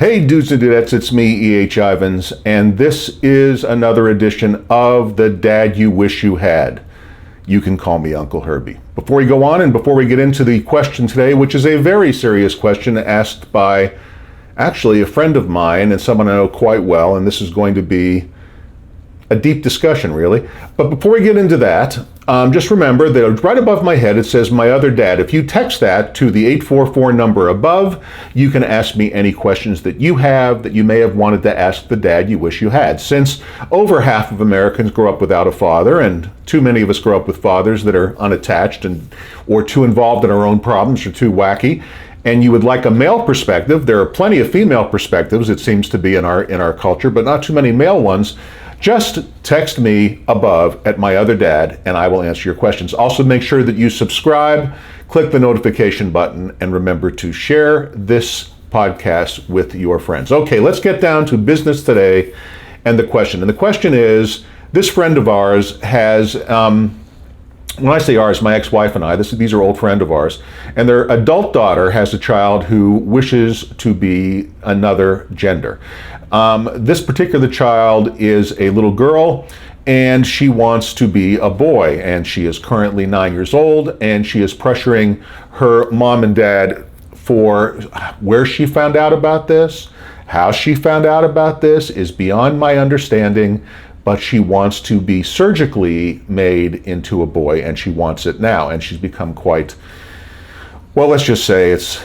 Hey dudes and dudettes, it's me, E.H. Ivins, and this is another edition of The Dad You Wish You Had. You can call me Uncle Herbie. Before we go on and before we get into the question today, which is a very serious question asked by actually a friend of mine and someone I know quite well, and this is going to be a deep discussion, really. But before we get into that, just remember that right above my head it says My Other Dad. If you text that to the 844 number above, you can ask me any questions that you have that you may have wanted to ask the dad you wish you had. Since over half of Americans grow up without a father, and too many of us grow up with fathers that are unattached or too involved in our own problems or too wacky, and you would like a male perspective, there are plenty of female perspectives, it seems to be in our culture, but not too many male ones. Just text me above at My Other Dad and I will answer your questions. Also make sure that you subscribe, click the notification button, and remember to share this podcast with your friends. Okay, let's get down to business today and the question. And the question is, this friend of ours has, when I say ours, my ex-wife and I, these are old friend of ours, and their adult daughter has a child who wishes to be another gender. This particular child is a little girl, and she wants to be a boy, and she is currently 9 years old, and she is pressuring her mom and dad for where she found out about this, how she found out about this is beyond my understanding, but she wants to be surgically made into a boy, and she wants it now, and she's become quite, well, let's just say it's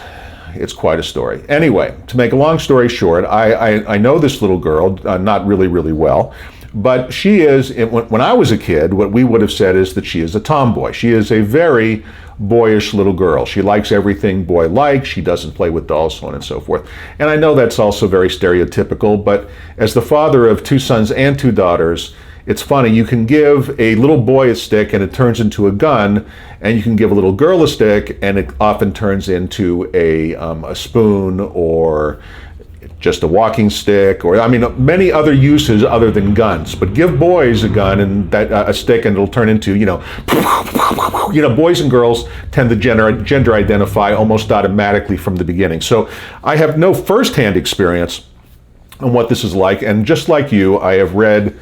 quite a story. Anyway, to make a long story short, I know this little girl, not really well, but she is, when I was a kid, what we would have said is that she is a tomboy. She is a very boyish little girl. She likes everything boy-like. She doesn't play with dolls, so on and so forth. And I know that's also very stereotypical, but as the father of two sons and two daughters, it's funny, you can give a little boy a stick and it turns into a gun, and you can give a little girl a stick and it often turns into a spoon or just a walking stick, or I mean many other uses other than guns. But give boys a gun and a stick and it'll turn into, boys and girls tend to gender identify almost automatically from the beginning. So I have no firsthand experience on what this is like, and just like you, I have read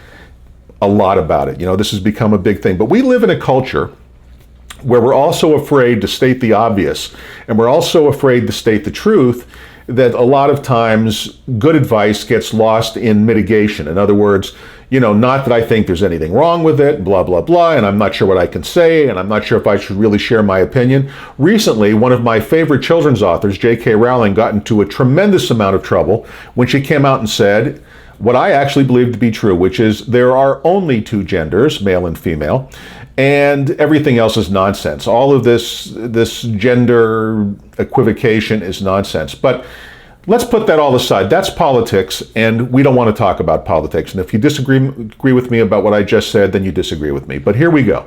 a lot about it. This has become a big thing. But we live in a culture where we're also afraid to state the obvious, and we're also afraid to state the truth, that a lot of times good advice gets lost in mitigation. In other words, not that I think there's anything wrong with it, blah, blah, blah, and I'm not sure what I can say, and I'm not sure if I should really share my opinion. Recently, one of my favorite children's authors, J.K. Rowling, got into a tremendous amount of trouble when she came out and said what I actually believe to be true, which is there are only two genders, male and female, and everything else is nonsense. All of this gender equivocation is nonsense. But let's put that all aside. That's politics, and we don't want to talk about politics. And if you disagree with me about what I just said, then you disagree with me. But here we go.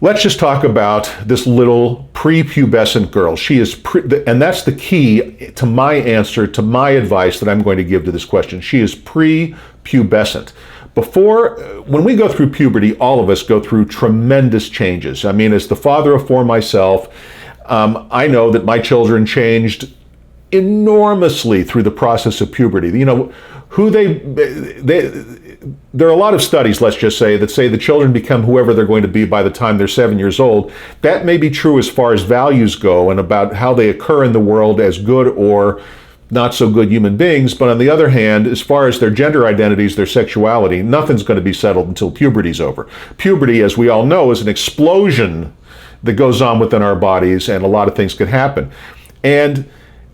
Let's just talk about this little prepubescent girl. She is, and that's the key to my answer, to my advice that I'm going to give to this question. She is prepubescent. When we go through puberty, all of us go through tremendous changes. I mean, as the father of four myself, I know that my children changed enormously through the process of puberty. There are a lot of studies, let's just say, that say the children become whoever they're going to be by the time they're 7 years old. That may be true as far as values go and about how they occur in the world as good or not so good human beings. But on the other hand, as far as their gender identities, their sexuality, nothing's going to be settled until puberty's over. Puberty, as we all know, is an explosion that goes on within our bodies, and a lot of things could happen. And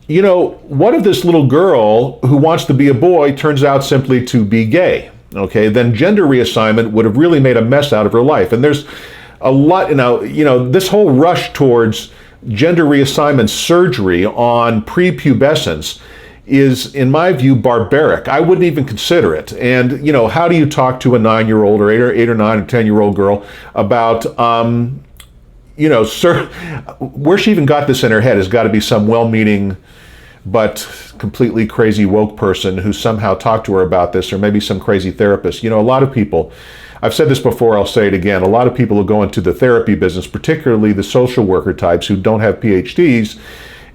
what if this little girl who wants to be a boy turns out simply to be gay? Okay, then gender reassignment would have really made a mess out of her life. And there's a lot, this whole rush towards gender reassignment surgery on prepubescence is, in my view, barbaric. I wouldn't even consider it. And, how do you talk to a 9-year-old or 8 or 9 or 10-year-old girl about, where she even got this in her head has got to be some well-meaning but completely crazy woke person who somehow talked to her about this, or maybe some crazy therapist. A lot of people, I've said this before, I'll say it again, a lot of people who go into the therapy business, particularly the social worker types who don't have PhDs,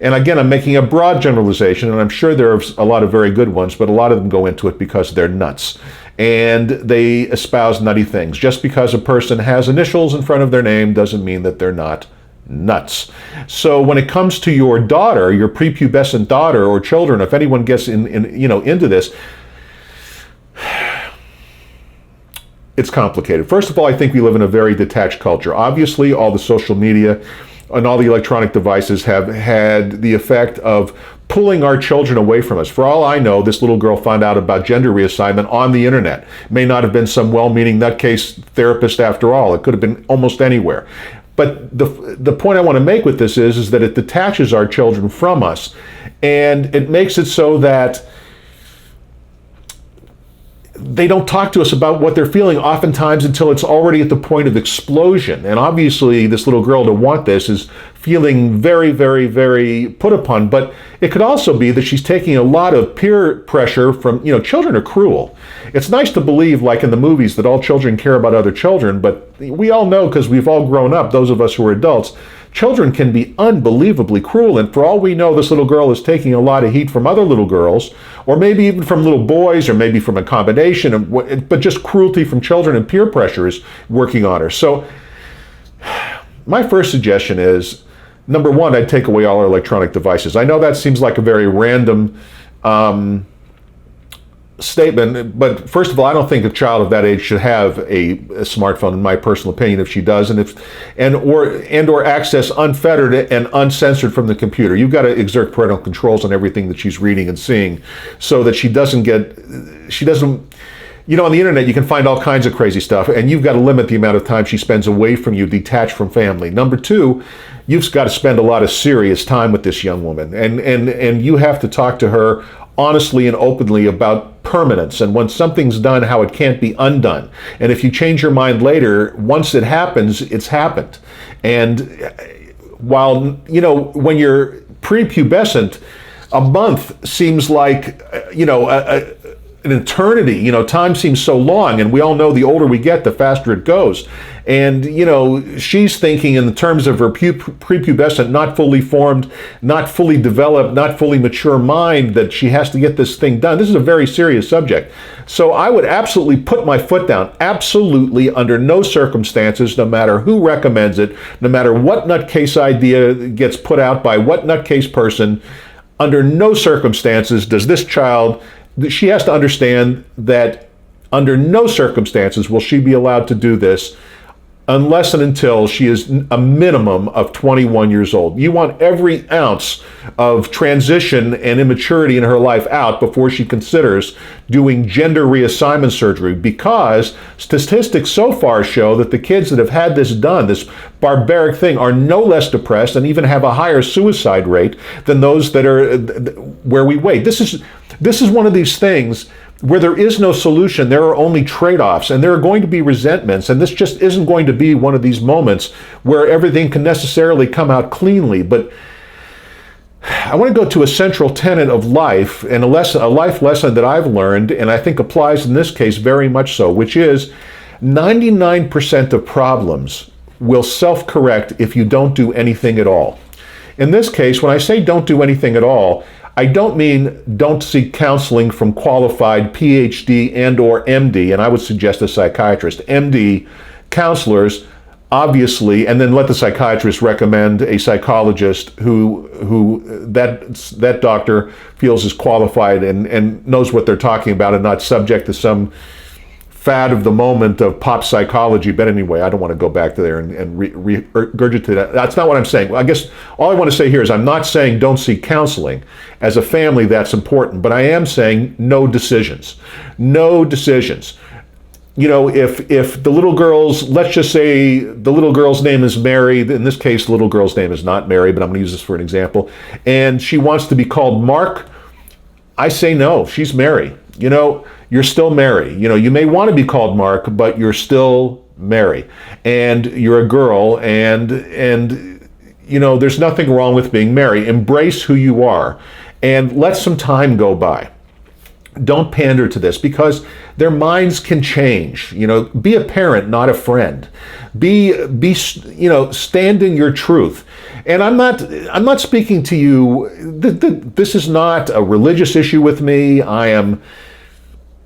And again, I'm making a broad generalization, and I'm sure there are a lot of very good ones, but a lot of them go into it because they're nuts. And they espouse nutty things. Just because a person has initials in front of their name doesn't mean that they're not nuts. So when it comes to your daughter, your prepubescent daughter or children, if anyone gets into this, it's complicated. First of all, I think we live in a very detached culture. Obviously, all the social media and all the electronic devices have had the effect of pulling our children away from us. For all I know, this little girl found out about gender reassignment on the internet. It may not have been some well-meaning nutcase therapist after all. It could have been almost anywhere. But the point I want to make with this is that it detaches our children from us, and it makes it so that they don't talk to us about what they're feeling oftentimes until it's already at the point of explosion. And obviously this little girl to want this is feeling very, very, very put upon. But it could also be that she's taking a lot of peer pressure from, children are cruel. It's nice to believe, like in the movies, that all children care about other children, but we all know, because we've all grown up, those of us who are adults, children can be unbelievably cruel, and for all we know, this little girl is taking a lot of heat from other little girls, or maybe even from little boys, or maybe from a combination of but just cruelty from children and peer pressure is working on her. So my first suggestion is, number one, I'd take away all our electronic devices. I know that seems like a very random statement, but first of all, I don't think a child of that age should have a smartphone, in my personal opinion. If she does, or access unfettered and uncensored from the computer, you've got to exert parental controls on everything that she's reading and seeing, so that she doesn't. On the internet, you can find all kinds of crazy stuff, and you've got to limit the amount of time she spends away from you, detached from family. Number two, you've got to spend a lot of serious time with this young woman, and you have to talk to her honestly and openly about permanence, and when something's done, how it can't be undone. And if you change your mind later, once it happens, it's happened. And while, when you're prepubescent, a month seems like, an eternity. Time seems so long, and we all know the older we get, the faster it goes. And, she's thinking in the terms of her prepubescent, not fully formed, not fully developed, not fully mature mind, that she has to get this thing done. This is a very serious subject. So I would absolutely put my foot down. Absolutely, under no circumstances, no matter who recommends it, no matter what nutcase idea gets put out by what nutcase person, under no circumstances does this child, she has to understand that under no circumstances will she be allowed to do this unless and until she is a minimum of 21 years old. You want every ounce of transition and immaturity in her life out before she considers doing gender reassignment surgery, because statistics so far show that the kids that have had this done, this barbaric thing, are no less depressed and even have a higher suicide rate than those that are where we wait. This is one of these things where there is no solution. There are only trade-offs, and there are going to be resentments, and this just isn't going to be one of these moments where everything can necessarily come out cleanly. But I want to go to a central tenet of life, and a life lesson that I've learned, and I think applies in this case very much so, which is 99% of problems will self-correct if you don't do anything at all. In this case, when I say don't do anything at all, I don't mean don't seek counseling from qualified PhD and or MD, and I would suggest a psychiatrist, MD counselors, obviously, and then let the psychiatrist recommend a psychologist who that doctor feels is qualified and knows what they're talking about, and not subject to some fad of the moment of pop psychology. But anyway, I don't want to go back to there and regurgitate that. That's not what I'm saying. I guess all I want to say here is I'm not saying don't seek counseling. As a family, that's important. But I am saying no decisions. No decisions. If the little girl's, let's just say the little girl's name is Mary, in this case, the little girl's name is not Mary, but I'm going to use this for an example, and she wants to be called Mark, I say no, she's Mary. You're still Mary. You may want to be called Mark, but you're still Mary. And you're a girl, and there's nothing wrong with being Mary. Embrace who you are, and let some time go by. Don't pander to this, because their minds can change. Be a parent, not a friend. Stand in your truth. And I'm not speaking to you. This is not a religious issue with me. I am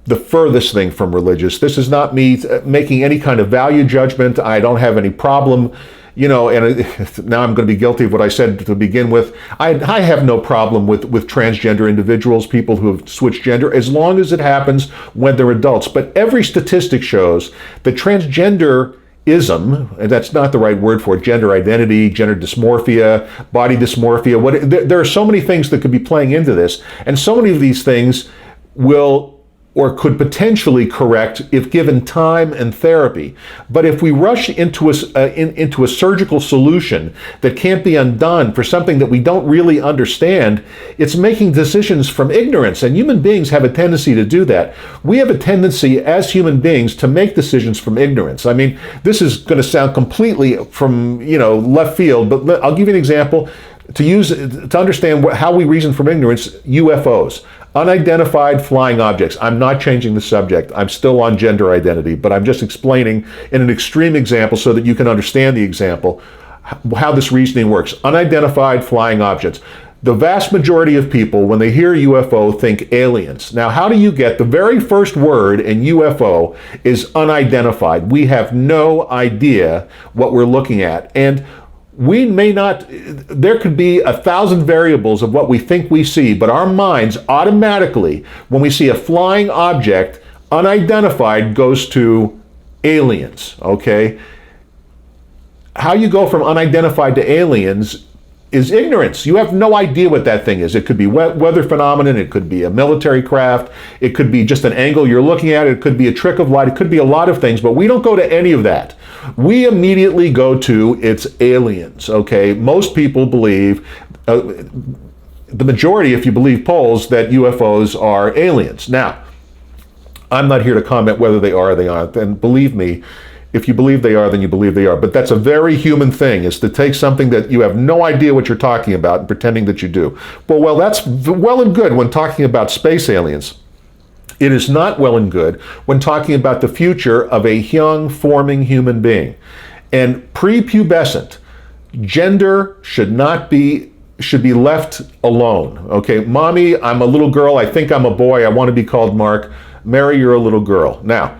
the furthest thing from religious. This is not me making any kind of value judgment. I don't have any problem. And now I'm going to be guilty of what I said to begin with. I have no problem with transgender individuals, people who have switched gender, as long as it happens when they're adults. But every statistic shows that transgenderism, and that's not the right word for it, gender identity, gender dysmorphia, body dysmorphia, there are so many things that could be playing into this, and so many of these things will or could potentially correct if given time and therapy. But if we rush into a surgical solution that can't be undone for something that we don't really understand, it's making decisions from ignorance. And human beings have a tendency to do that. We have a tendency as human beings to make decisions from ignorance. I mean, this is going to sound completely from left field, but I'll give you an example to understand how we reason from ignorance. UFOs. Unidentified flying objects. I'm not changing the subject. I'm still on gender identity, but I'm just explaining in an extreme example so that you can understand the example, how this reasoning works. Unidentified flying objects. The vast majority of people, when they hear UFO, think aliens. Now, how do you get the very first word in UFO is unidentified? We have no idea what we're looking at. And we may not, there could be 1,000 variables of what we think we see, but our minds automatically, when we see a flying object, unidentified, goes to aliens, okay? How you go from unidentified to aliens is ignorance. You have no idea what that thing is. It could be weather phenomenon, it could be a military craft, it could be just an angle you're looking at, it could be a trick of light, it could be a lot of things, but we don't go to any of that. We immediately go to it's aliens, okay? Most people believe, the majority, if you believe polls, that UFOs are aliens. Now, I'm not here to comment whether they are or they aren't, and believe me, if you believe they are, then you believe they are. But that's a very human thing, is to take something that you have no idea what you're talking about and pretending that you do. Well, that's well and good when talking about space aliens. It is not well and good when talking about the future of a young, forming human being. And prepubescent, gender should be left alone. Okay, mommy, I'm a little girl, I think I'm a boy, I want to be called Mark. Mary, you're a little girl. Now,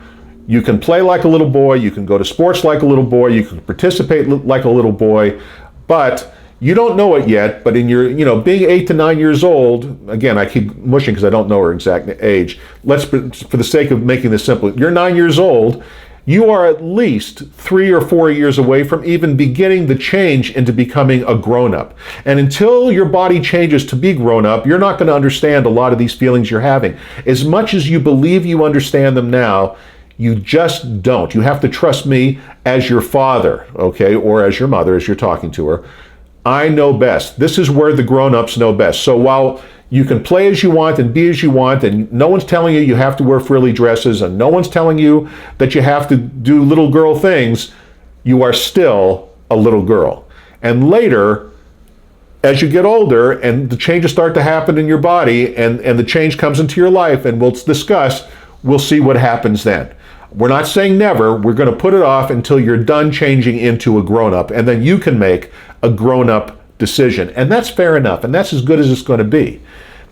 you can play like a little boy, you can go to sports like a little boy, you can participate like a little boy, but you don't know it yet. But in your, being 8 to 9 years old, again, I keep mushing because I don't know her exact age. For the sake of making this simple, you're 9 years old, you are at least 3 or 4 years away from even beginning the change into becoming a grown-up. And until your body changes to be grown-up, you're not going to understand a lot of these feelings you're having. As much as you believe you understand them now, you just don't. You have to trust me as your father, okay, or as your mother, as you're talking to her. I know best. This is where the grown-ups know best. So while you can play as you want and be as you want, and no one's telling you have to wear frilly dresses, and no one's telling you that you have to do little girl things, you are still a little girl. And later, as you get older and the changes start to happen in your body, and the change comes into your life, and we'll see what happens then. We're not saying never. We're going to put it off until you're done changing into a grown-up, and then you can make a grown-up decision. And that's fair enough, and that's as good as it's going to be.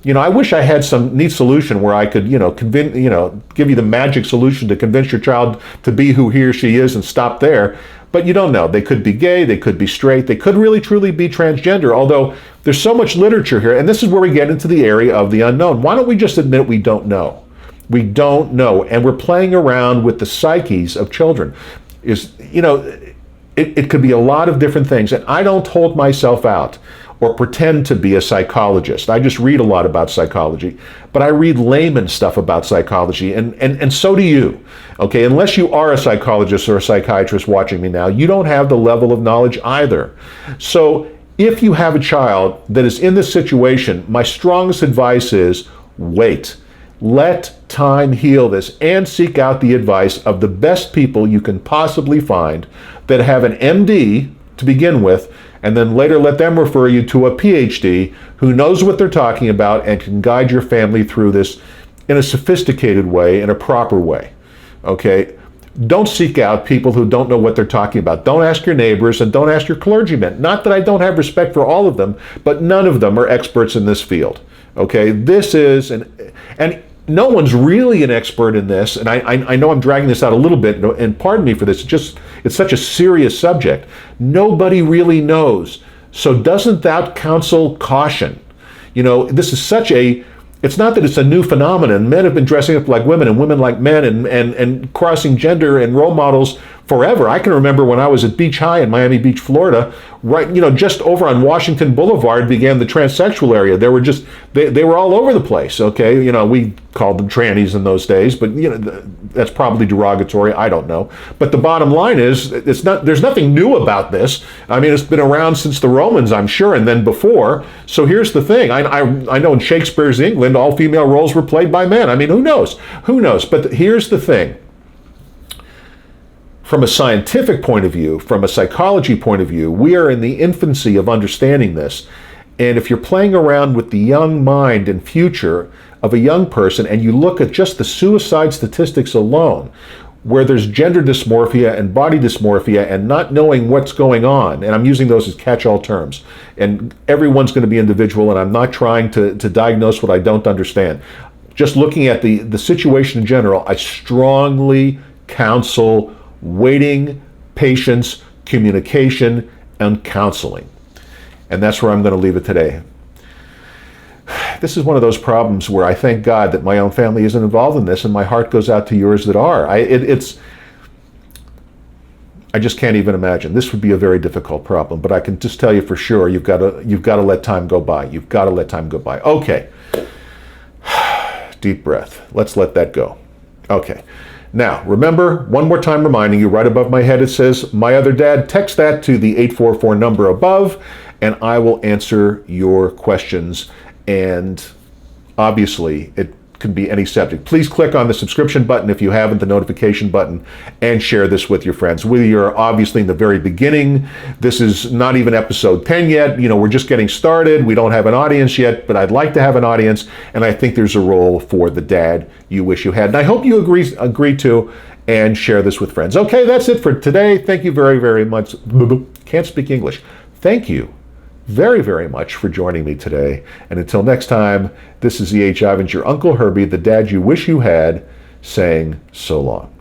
I wish I had some neat solution where I could, give you the magic solution to convince your child to be who he or she is and stop there. But you don't know. They could be gay, they could be straight, they could really truly be transgender, although there's so much literature here, and this is where we get into the area of the unknown. Why don't we just admit we don't know? We don't know, and we're playing around with the psyches of children. It could be a lot of different things, and I don't hold myself out or pretend to be a psychologist. I just read a lot about psychology, but I read layman stuff about psychology, and so do you. Okay, unless you are a psychologist or a psychiatrist watching me now, you don't have the level of knowledge either. So if you have a child that is in this situation, my strongest advice is wait. Let time heal this, and seek out the advice of the best people you can possibly find that have an MD to begin with, and then later let them refer you to a PhD who knows what they're talking about and can guide your family through this in a sophisticated way, in a proper way. Okay? Don't seek out people who don't know what they're talking about. Don't ask your neighbors and don't ask your clergymen. Not that I don't have respect for all of them, but none of them are experts in this field. Okay? This is, and no one's really an expert in this, and I know I'm dragging this out a little bit, and pardon me for this, it's such a serious subject. Nobody really knows. So doesn't that counsel caution? You know, this is it's not that it's a new phenomenon. Men have been dressing up like women and women like men and crossing gender and role models forever. I can remember when I was at Beach High in Miami Beach, Florida, right, just over on Washington Boulevard began the transsexual area. They were all over the place, okay? We called them trannies in those days, but that's probably derogatory, I don't know. But the bottom line is, there's nothing new about this. I mean, it's been around since the Romans, I'm sure, and then before. So here's the thing. I know in Shakespeare's England, all female roles were played by men. I mean, who knows? Who knows? But here's the thing. From a scientific point of view, from a psychology point of view, we are in the infancy of understanding this. And if you're playing around with the young mind and future of a young person, and you look at just the suicide statistics alone, where there's gender dysmorphia and body dysmorphia and not knowing what's going on, and I'm using those as catch-all terms, and everyone's going to be individual, and I'm not trying to diagnose what I don't understand. Just looking at the situation in general, I strongly counsel waiting, patience, communication, and counseling. And that's where I'm going to leave it today. This is one of those problems where I thank God that my own family isn't involved in this, and my heart goes out to yours that are. I just can't even imagine. This would be a very difficult problem, but I can just tell you for sure, you've got to let time go by. You've got to let time go by. Okay. Deep breath. Let's let that go. Okay. Now, remember, one more time reminding you, right above my head it says, My Other Dad. Text that to the 844 number above, and I will answer your questions. And obviously, it can be any subject. Please click on the subscription button if you haven't, the notification button, and share this with your friends. We are obviously in the very beginning. This is not even episode 10 yet. We're just getting started. We don't have an audience yet, but I'd like to have an audience, and I think there's a role for the dad you wish you had. And I hope you agree to and share this with friends. Okay, that's it for today. Thank you very, very much. Can't speak English. Thank you very, very much for joining me today. And until next time, this is E.H. Ivins, your Uncle Herbie, the dad you wish you had, saying so long.